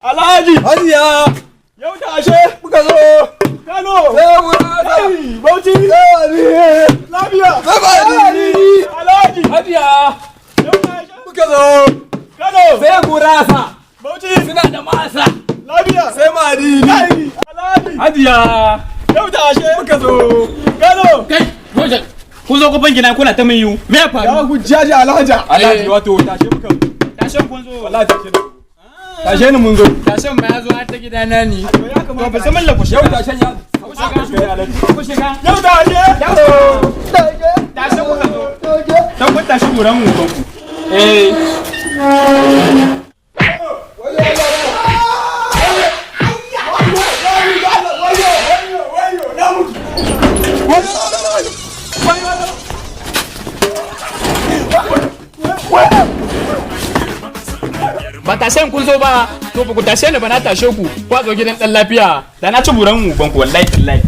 Alhaji! Hajiya! Yau da ashe Muka zo! Kano! Sai Bauchi! Lafiya! Alhaji! Hajiya! Yau da ashe Muka zo! Kano! Sai gurasa! Bauchi! Suna da masa! Lafiya! Sai madini! Alhaji! Hajiya! Yau da ashe Muka zo! Kano! Kai, wajen kun zo kofan gina kuna ta mai yiwu. Me ya faru? Ya hujjaji Alhaja! Alhaji wato tashe muka zo. Tashen kun zo. Wallahi tashe ni. Tashe ni mun zo. Tashen ma ya zo har ta gida na ni. To ya To kamata ba zaman la ku Yau shiga. tashen ya. Ku shiga. Yau da ashe! Tashen kuka zo. Dan kun tashi guran mu ku. Eh. Ba tashen kun zo ba, to ba ku tashe ni ba na tashe ku. Ku zo gidan dan lafiya. Da na ci buran mu ban ku wallahi tallahi.